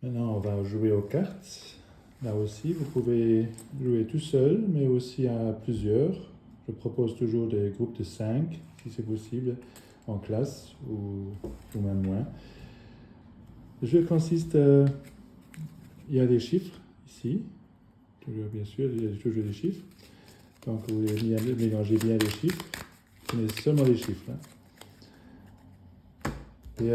Maintenant, on va jouer aux cartes. Là aussi, vous pouvez jouer tout seul, mais aussi à plusieurs. Je propose toujours des groupes de 5, si c'est possible, en classe ou même moins. Le jeu consiste, il y a des chiffres ici, toujours bien sûr, il y a toujours des chiffres. Donc vous mélangez bien les chiffres, prenez seulement les chiffres. Et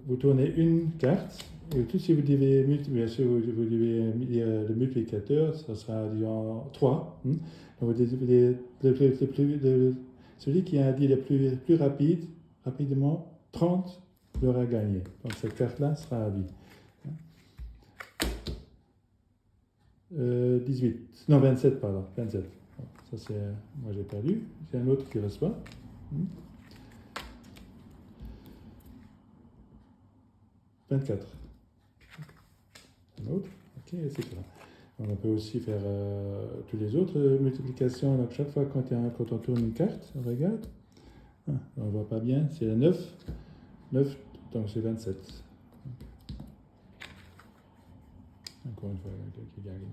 vous tournez une carte, et tout si vous devez, bien sûr, vous devez le multiplicateur, ça sera disons 3. Donc vous devez, celui qui a dit le plus rapidement, 30, il aura gagné. Donc cette carte-là sera à vie. 18, non 27, pardon, 27. Ça c'est, moi j'ai perdu, c'est un autre qui reçoit. 24. Un autre, ok, etc. On peut aussi faire toutes les autres multiplications. Donc chaque fois quand on tourne une carte, on regarde. Ah, on ne voit pas bien, c'est 9. 9, donc c'est 27. Encore une fois, qui a gagné.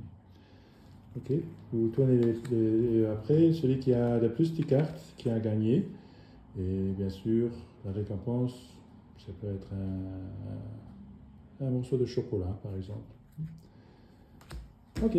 Ok, vous tournez et après, celui qui a le plus de cartes qui a gagné. Et bien sûr, la récompense, ça peut être un morceau de chocolat, par exemple. Ok.